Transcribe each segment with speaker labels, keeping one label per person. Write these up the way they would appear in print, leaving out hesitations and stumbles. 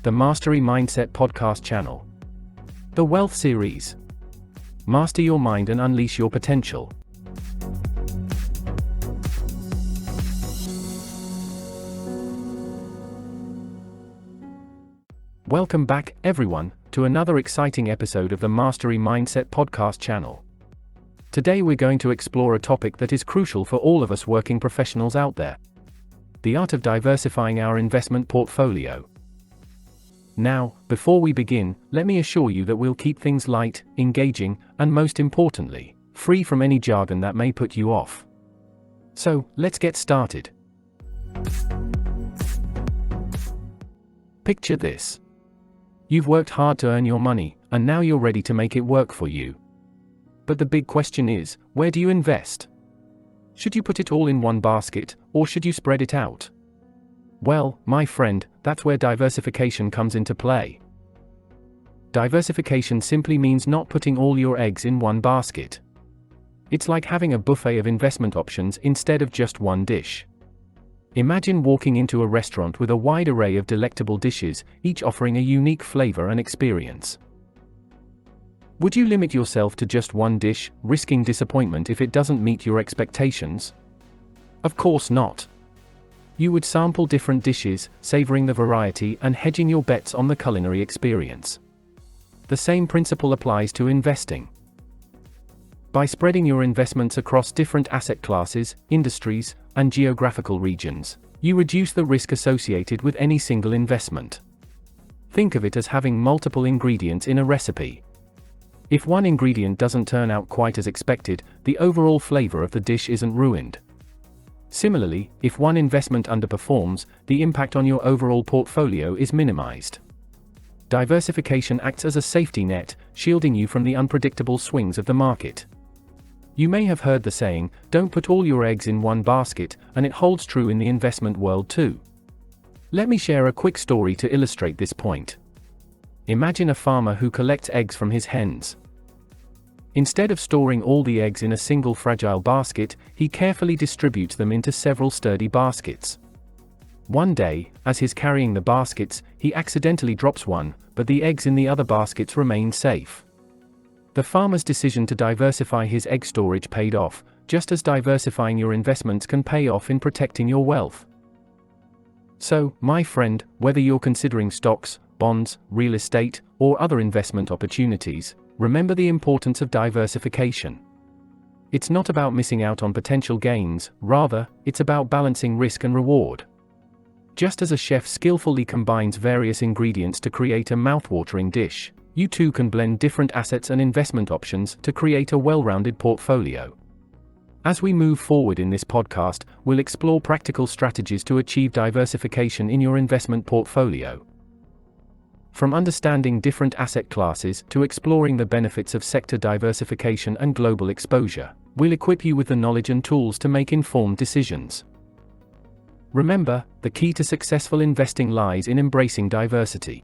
Speaker 1: the Mastery Mindset podcast channel. The Wealth Series. Master your mind and unleash your potential. Welcome back, everyone, to another exciting episode of the Mastery Mindset podcast channel. Today we're going to explore a topic that is crucial for all of us working professionals out there: the art of diversifying our investment portfolio. Now, before we begin, let me assure you that we'll keep things light, engaging, and most importantly, free from any jargon that may put you off. So, let's get started. Picture this. You've worked hard to earn your money, and now you're ready to make it work for you. But the big question is, where do you invest? Should you put it all in one basket, or should you spread it out? Well, my friend, that's where diversification comes into play. Diversification simply means not putting all your eggs in one basket. It's like having a buffet of investment options instead of just one dish. Imagine walking into a restaurant with a wide array of delectable dishes, each offering a unique flavor and experience. Would you limit yourself to just one dish, risking disappointment if it doesn't meet your expectations? Of course not. You would sample different dishes, savoring the variety and hedging your bets on the culinary experience. The same principle applies to investing. By spreading your investments across different asset classes, industries, and geographical regions, you reduce the risk associated with any single investment. Think of it as having multiple ingredients in a recipe. If one ingredient doesn't turn out quite as expected, the overall flavor of the dish isn't ruined. Similarly, if one investment underperforms, the impact on your overall portfolio is minimized. Diversification acts as a safety net, shielding you from the unpredictable swings of the market. You may have heard the saying, "Don't put all your eggs in one basket," and it holds true in the investment world too. Let me share a quick story to illustrate this point. Imagine a farmer who collects eggs from his hens. Instead of storing all the eggs in a single fragile basket, he carefully distributes them into several sturdy baskets. One day, as he's carrying the baskets, he accidentally drops one, but the eggs in the other baskets remain safe. The farmer's decision to diversify his egg storage paid off, just as diversifying your investments can pay off in protecting your wealth. So, my friend, whether you're considering stocks, bonds, real estate, or other investment opportunities, remember the importance of diversification. It's not about missing out on potential gains, rather, it's about balancing risk and reward. Just as a chef skillfully combines various ingredients to create a mouth-watering dish, you too can blend different assets and investment options to create a well-rounded portfolio. As we move forward in this podcast, we'll explore practical strategies to achieve diversification in your investment portfolio. From understanding different asset classes to exploring the benefits of sector diversification and global exposure, we'll equip you with the knowledge and tools to make informed decisions. Remember, the key to successful investing lies in embracing diversity.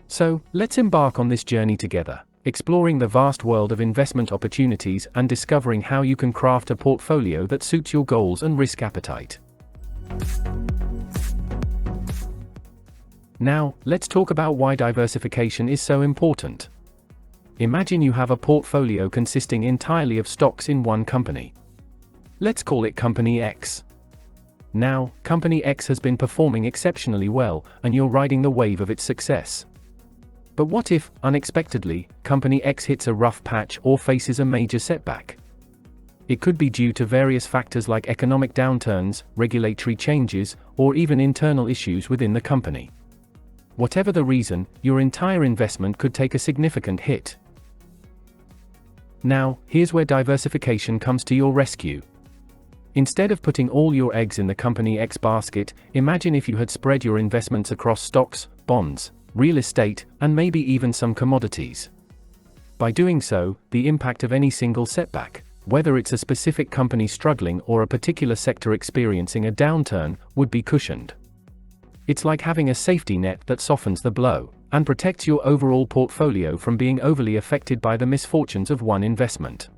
Speaker 1: So, let's embark on this journey together, exploring the vast world of investment opportunities and discovering how you can craft a portfolio that suits your goals and risk appetite. Now, let's talk about why diversification is so important. Imagine you have a portfolio consisting entirely of stocks in one company. Let's call it Company X. Now, Company X has been performing exceptionally well, and you're riding the wave of its success. But what if, unexpectedly, Company X hits a rough patch or faces a major setback? It could be due to various factors like economic downturns, regulatory changes, or even internal issues within the company. Whatever the reason, your entire investment could take a significant hit. Now, here's where diversification comes to your rescue. Instead of putting all your eggs in the Company X basket, imagine if you had spread your investments across stocks, bonds, real estate, and maybe even some commodities. By doing so, the impact of any single setback, whether it's a specific company struggling or a particular sector experiencing a downturn, would be cushioned. It's like having a safety net that softens the blow and protects your overall portfolio from being overly affected by the misfortunes of one investment.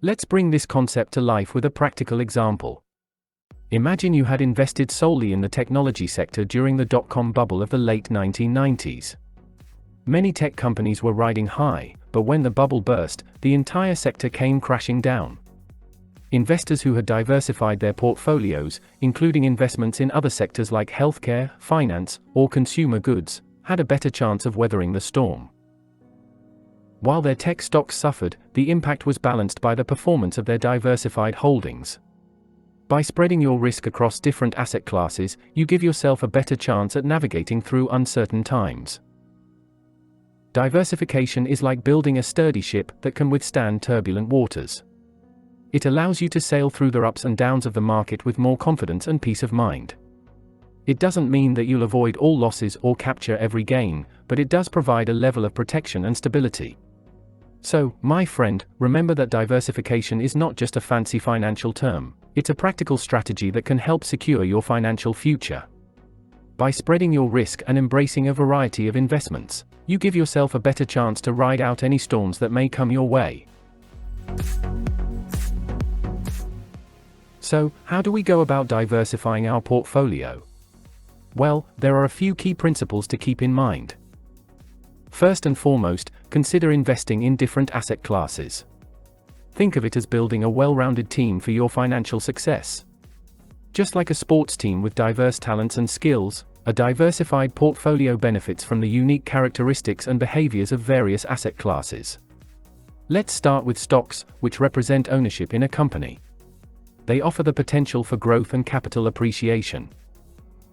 Speaker 1: Let's bring this concept to life with a practical example. Imagine you had invested solely in the technology sector during the dot-com bubble of the late 1990s. Many tech companies were riding high, but when the bubble burst, the entire sector came crashing down. Investors who had diversified their portfolios, including investments in other sectors like healthcare, finance, or consumer goods, had a better chance of weathering the storm. While their tech stocks suffered, the impact was balanced by the performance of their diversified holdings. By spreading your risk across different asset classes, you give yourself a better chance at navigating through uncertain times. Diversification is like building a sturdy ship that can withstand turbulent waters. It allows you to sail through the ups and downs of the market with more confidence and peace of mind. It doesn't mean that you'll avoid all losses or capture every gain, but it does provide a level of protection and stability. So, my friend, remember that diversification is not just a fancy financial term, it's a practical strategy that can help secure your financial future. By spreading your risk and embracing a variety of investments, you give yourself a better chance to ride out any storms that may come your way. So, how do we go about diversifying our portfolio? Well, there are a few key principles to keep in mind. First and foremost, consider investing in different asset classes. Think of it as building a well-rounded team for your financial success. Just like a sports team with diverse talents and skills, a diversified portfolio benefits from the unique characteristics and behaviors of various asset classes. Let's start with stocks, which represent ownership in a company. They offer the potential for growth and capital appreciation.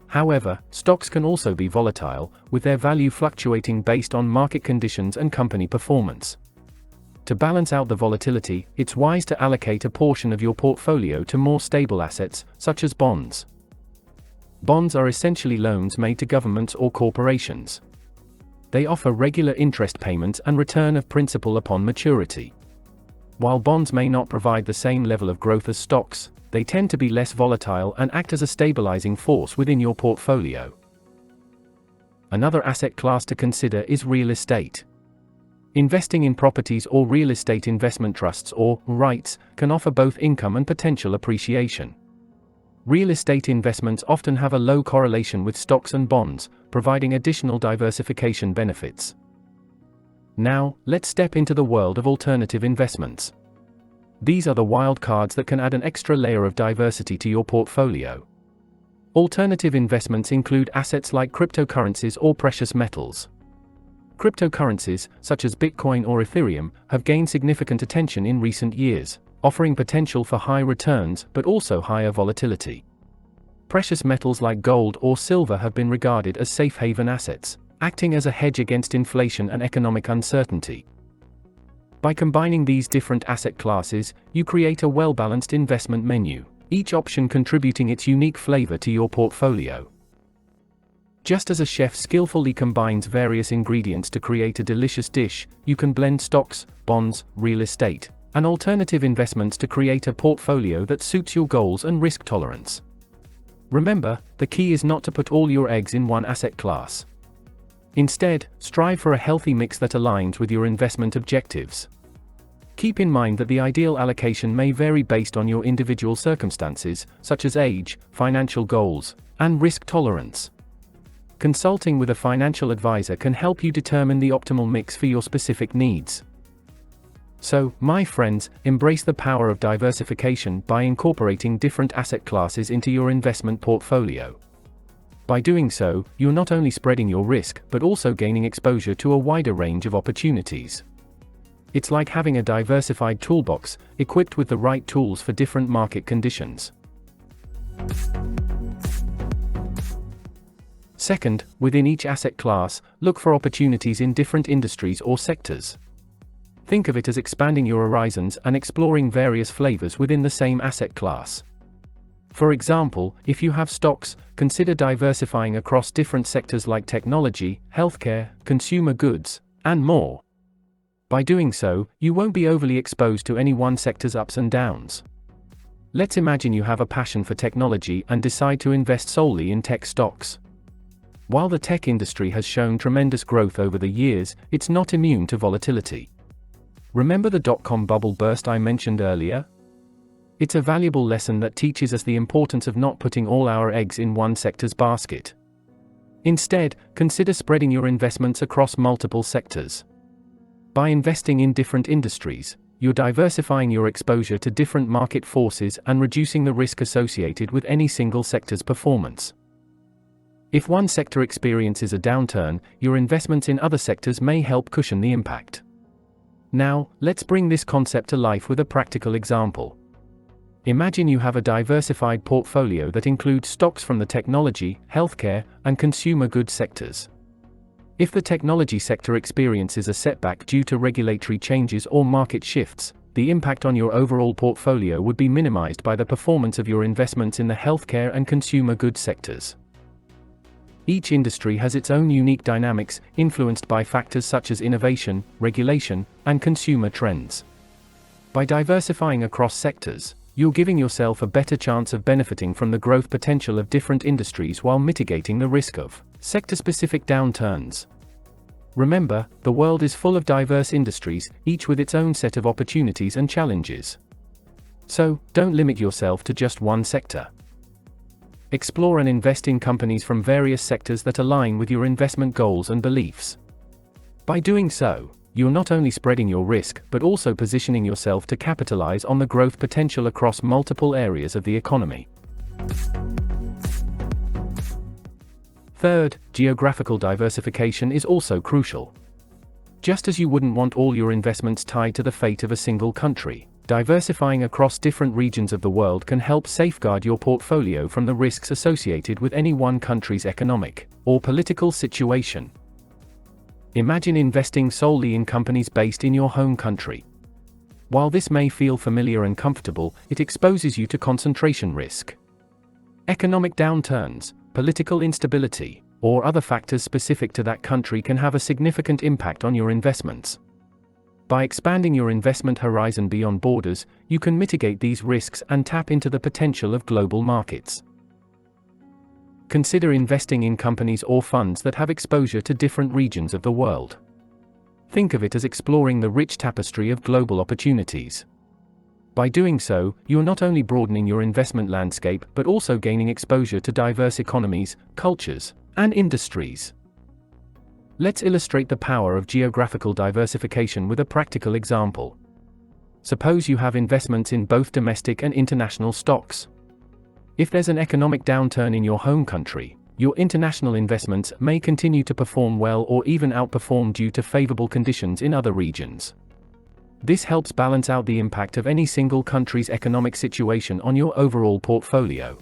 Speaker 1: However, stocks can also be volatile, with their value fluctuating based on market conditions and company performance. To balance out the volatility, it's wise to allocate a portion of your portfolio to more stable assets, such as bonds. Bonds are essentially loans made to governments or corporations. They offer regular interest payments and return of principal upon maturity. While bonds may not provide the same level of growth as stocks, they tend to be less volatile and act as a stabilizing force within your portfolio. Another asset class to consider is real estate. Investing in properties or real estate investment trusts or REITs can offer both income and potential appreciation. Real estate investments often have a low correlation with stocks and bonds, providing additional diversification benefits. Now, let's step into the world of alternative investments. These are the wild cards that can add an extra layer of diversity to your portfolio. Alternative investments include assets like cryptocurrencies or precious metals. Cryptocurrencies, such as Bitcoin or Ethereum, have gained significant attention in recent years, offering potential for high returns but also higher volatility. Precious metals like gold or silver have been regarded as safe haven assets, acting as a hedge against inflation and economic uncertainty. By combining these different asset classes, you create a well-balanced investment menu, each option contributing its unique flavor to your portfolio. Just as a chef skillfully combines various ingredients to create a delicious dish, you can blend stocks, bonds, real estate, and alternative investments to create a portfolio that suits your goals and risk tolerance. Remember, the key is not to put all your eggs in one asset class. Instead, strive for a healthy mix that aligns with your investment objectives. Keep in mind that the ideal allocation may vary based on your individual circumstances, such as age, financial goals, and risk tolerance. Consulting with a financial advisor can help you determine the optimal mix for your specific needs. So, my friends, embrace the power of diversification by incorporating different asset classes into your investment portfolio. By doing so, you're not only spreading your risk, but also gaining exposure to a wider range of opportunities. It's like having a diversified toolbox, equipped with the right tools for different market conditions. Second, within each asset class, look for opportunities in different industries or sectors. Think of it as expanding your horizons and exploring various flavors within the same asset class. For example, if you have stocks, consider diversifying across different sectors like technology, healthcare, consumer goods, and more. By doing so, you won't be overly exposed to any one sector's ups and downs. Let's imagine you have a passion for technology and decide to invest solely in tech stocks. While the tech industry has shown tremendous growth over the years, it's not immune to volatility. Remember the dot-com bubble burst I mentioned earlier? It's a valuable lesson that teaches us the importance of not putting all our eggs in one sector's basket. Instead, consider spreading your investments across multiple sectors. By investing in different industries, you're diversifying your exposure to different market forces and reducing the risk associated with any single sector's performance. If one sector experiences a downturn, your investments in other sectors may help cushion the impact. Now, let's bring this concept to life with a practical example. Imagine you have a diversified portfolio that includes stocks from the technology, healthcare, and consumer goods sectors. If the technology sector experiences a setback due to regulatory changes or market shifts, the impact on your overall portfolio would be minimized by the performance of your investments in the healthcare and consumer goods sectors. Each industry has its own unique dynamics, influenced by factors such as innovation, regulation, and consumer trends. By diversifying across sectors, you're giving yourself a better chance of benefiting from the growth potential of different industries while mitigating the risk of sector-specific downturns. Remember, the world is full of diverse industries, each with its own set of opportunities and challenges. So, don't limit yourself to just one sector. Explore and invest in companies from various sectors that align with your investment goals and beliefs. By doing so, you're not only spreading your risk but also positioning yourself to capitalize on the growth potential across multiple areas of the economy. Third, geographical diversification is also crucial. Just as you wouldn't want all your investments tied to the fate of a single country, diversifying across different regions of the world can help safeguard your portfolio from the risks associated with any one country's economic or political situation. Imagine investing solely in companies based in your home country. While this may feel familiar and comfortable, it exposes you to concentration risk. Economic downturns, political instability, or other factors specific to that country can have a significant impact on your investments. By expanding your investment horizon beyond borders, you can mitigate these risks and tap into the potential of global markets. Consider investing in companies or funds that have exposure to different regions of the world. Think of it as exploring the rich tapestry of global opportunities. By doing so, you're not only broadening your investment landscape but also gaining exposure to diverse economies, cultures, and industries. Let's illustrate the power of geographical diversification with a practical example. Suppose you have investments in both domestic and international stocks. If there's an economic downturn in your home country, your international investments may continue to perform well or even outperform due to favorable conditions in other regions. This helps balance out the impact of any single country's economic situation on your overall portfolio.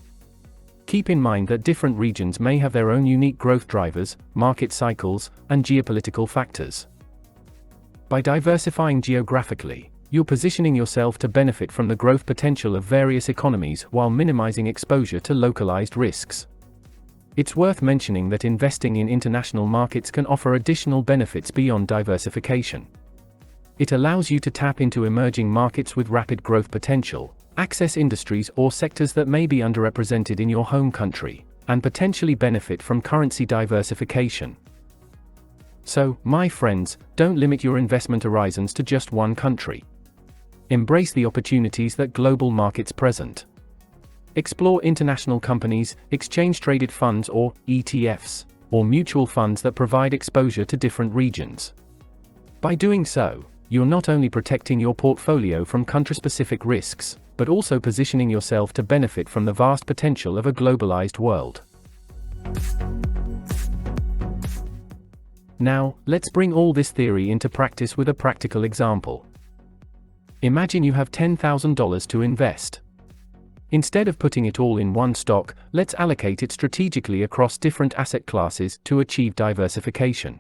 Speaker 1: Keep in mind that different regions may have their own unique growth drivers, market cycles, and geopolitical factors. By diversifying geographically, you're positioning yourself to benefit from the growth potential of various economies while minimizing exposure to localized risks. It's worth mentioning that investing in international markets can offer additional benefits beyond diversification. It allows you to tap into emerging markets with rapid growth potential, access industries or sectors that may be underrepresented in your home country, and potentially benefit from currency diversification. So, my friends, don't limit your investment horizons to just one country. Embrace the opportunities that global markets present. Explore international companies, exchange-traded funds or ETFs, or mutual funds that provide exposure to different regions. By doing so, you're not only protecting your portfolio from country-specific risks, but also positioning yourself to benefit from the vast potential of a globalized world. Now, let's bring all this theory into practice with a practical example. Imagine you have $10,000 to invest. Instead of putting it all in one stock, let's allocate it strategically across different asset classes to achieve diversification.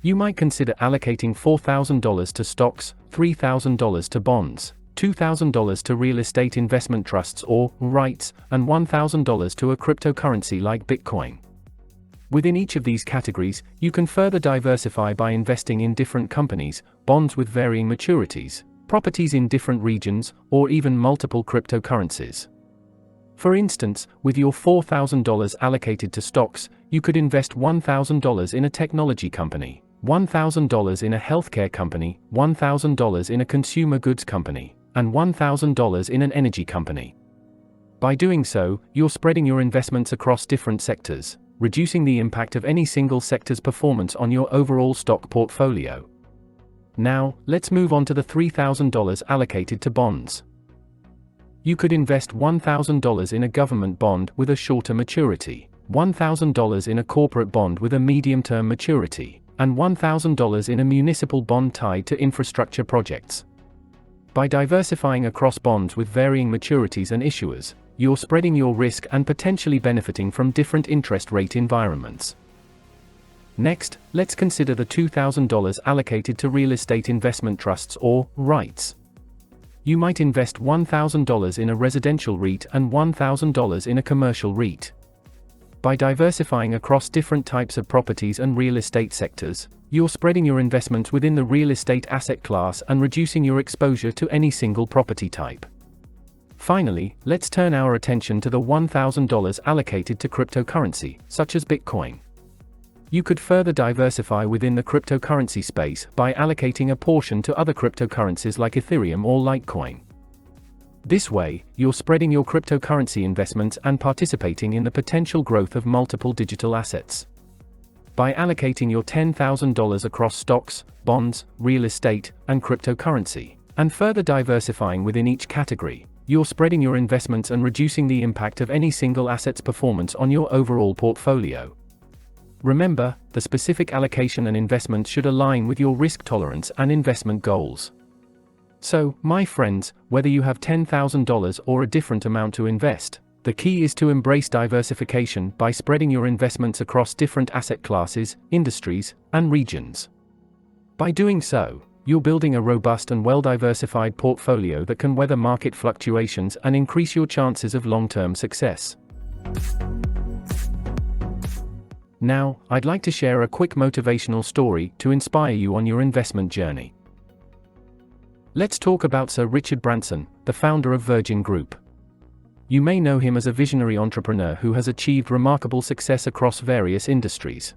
Speaker 1: You might consider allocating $4,000 to stocks, $3,000 to bonds, $2,000 to real estate investment trusts or REITs, and $1,000 to a cryptocurrency like Bitcoin. Within each of these categories, you can further diversify by investing in different companies, bonds with varying maturities, properties in different regions, or even multiple cryptocurrencies. For instance, with your $4,000 allocated to stocks, you could invest $1,000 in a technology company, $1,000 in a healthcare company, $1,000 in a consumer goods company, and $1,000 in an energy company. By doing so, you're spreading your investments across different sectors, reducing the impact of any single sector's performance on your overall stock portfolio. Now, let's move on to the $3,000 allocated to bonds. You could invest $1,000 in a government bond with a shorter maturity, $1,000 in a corporate bond with a medium-term maturity, and $1,000 in a municipal bond tied to infrastructure projects. By diversifying across bonds with varying maturities and issuers, you're spreading your risk and potentially benefiting from different interest rate environments. Next, let's consider the $2,000 allocated to real estate investment trusts or REITs. You might invest $1,000 in a residential REIT and $1,000 in a commercial REIT. By diversifying across different types of properties and real estate sectors, you're spreading your investments within the real estate asset class and reducing your exposure to any single property type. Finally, let's turn our attention to the $1,000 allocated to cryptocurrency, such as Bitcoin. You could further diversify within the cryptocurrency space by allocating a portion to other cryptocurrencies like Ethereum or Litecoin. This way, you're spreading your cryptocurrency investments and participating in the potential growth of multiple digital assets. By allocating your $10,000 across stocks, bonds, real estate, and cryptocurrency, and further diversifying within each category, you're spreading your investments and reducing the impact of any single asset's performance on your overall portfolio. Remember, the specific allocation and investment should align with your risk tolerance and investment goals. So, my friends, whether you have $10,000 or a different amount to invest, the key is to embrace diversification by spreading your investments across different asset classes, industries, and regions. By doing so, you're building a robust and well-diversified portfolio that can weather market fluctuations and increase your chances of long-term success. Now, I'd like to share a quick motivational story to inspire you on your investment journey. Let's talk about Sir Richard Branson, the founder of Virgin Group. You may know him as a visionary entrepreneur who has achieved remarkable success across various industries.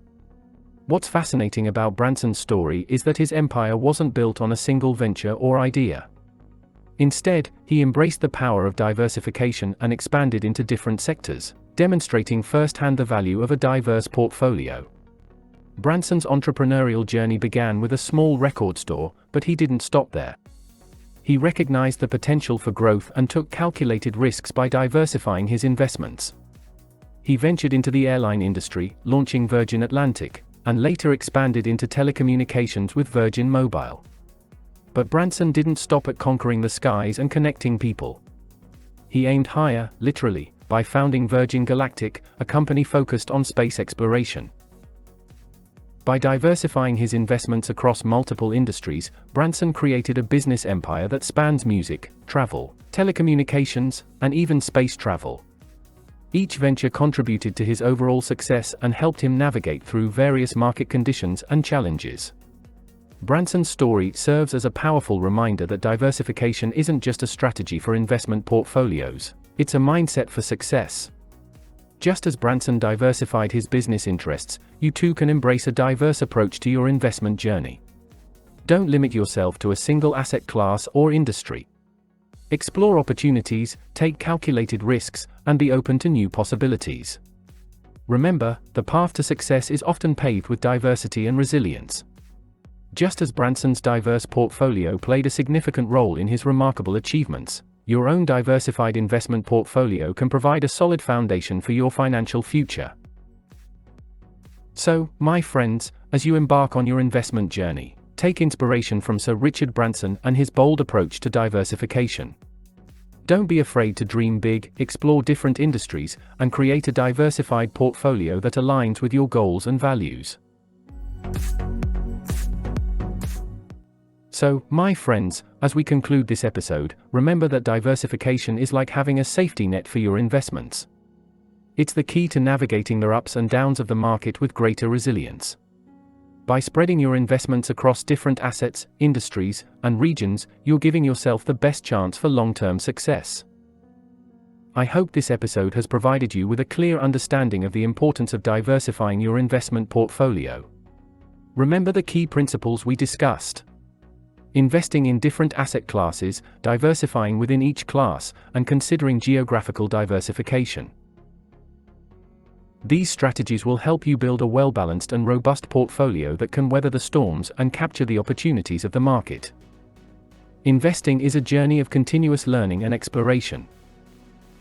Speaker 1: What's fascinating about Branson's story is that his empire wasn't built on a single venture or idea. Instead, he embraced the power of diversification and expanded into different sectors, demonstrating firsthand the value of a diverse portfolio. Branson's entrepreneurial journey began with a small record store, but he didn't stop there. He recognized the potential for growth and took calculated risks by diversifying his investments. He ventured into the airline industry, launching Virgin Atlantic, and later expanded into telecommunications with Virgin Mobile. But Branson didn't stop at conquering the skies and connecting people. He aimed higher, literally, by founding Virgin Galactic, a company focused on space exploration. By diversifying his investments across multiple industries, Branson created a business empire that spans music, travel, telecommunications, and even space travel. Each venture contributed to his overall success and helped him navigate through various market conditions and challenges. Branson's story serves as a powerful reminder that diversification isn't just a strategy for investment portfolios, it's a mindset for success. Just as Branson diversified his business interests, you too can embrace a diverse approach to your investment journey. Don't limit yourself to a single asset class or industry. Explore opportunities, take calculated risks, and be open to new possibilities. Remember, the path to success is often paved with diversity and resilience. Just as Branson's diverse portfolio played a significant role in his remarkable achievements, your own diversified investment portfolio can provide a solid foundation for your financial future. So, my friends, as you embark on your investment journey, take inspiration from Sir Richard Branson and his bold approach to diversification. Don't be afraid to dream big, explore different industries, and create a diversified portfolio that aligns with your goals and values. So, my friends, as we conclude this episode, remember that diversification is like having a safety net for your investments. It's the key to navigating the ups and downs of the market with greater resilience. By spreading your investments across different assets, industries, and regions, you're giving yourself the best chance for long-term success. I hope this episode has provided you with a clear understanding of the importance of diversifying your investment portfolio. Remember the key principles we discussed. investing in different asset classes, diversifying within each class, and considering geographical diversification. These strategies will help you build a well-balanced and robust portfolio that can weather the storms and capture the opportunities of the market. Investing is a journey of continuous learning and exploration.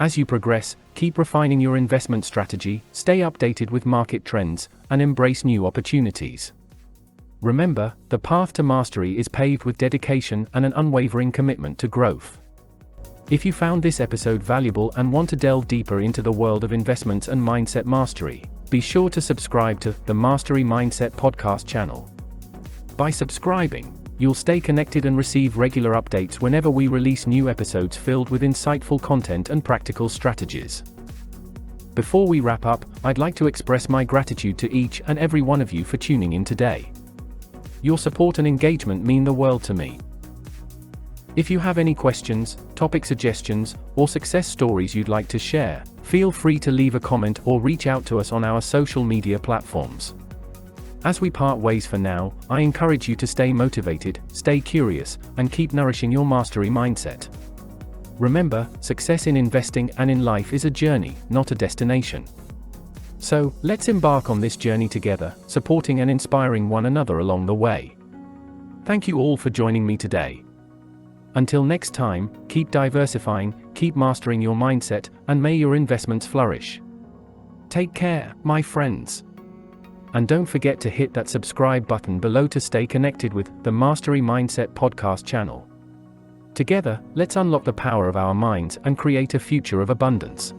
Speaker 1: As you progress, keep refining your investment strategy, stay updated with market trends, and embrace new opportunities. Remember, the path to mastery is paved with dedication and an unwavering commitment to growth. If you found this episode valuable and want to delve deeper into the world of investments and mindset mastery, be sure to subscribe to the Mastery Mindset podcast channel. By subscribing, you'll stay connected and receive regular updates whenever we release new episodes filled with insightful content and practical strategies. Before we wrap up, I'd like to express my gratitude to each and every one of you for tuning in today. Your support and engagement mean the world to me. If you have any questions, topic suggestions, or success stories you'd like to share, feel free to leave a comment or reach out to us on our social media platforms. As we part ways for now, I encourage you to stay motivated, stay curious, and keep nourishing your mastery mindset. Remember, success in investing and in life is a journey, not a destination. So, let's embark on this journey together, supporting and inspiring one another along the way. Thank you all for joining me today. Until next time, keep diversifying, keep mastering your mindset, and may your investments flourish. Take care, my friends. And don't forget to hit that subscribe button below to stay connected with the Mastery Mindset podcast channel. Together, let's unlock the power of our minds and create a future of abundance.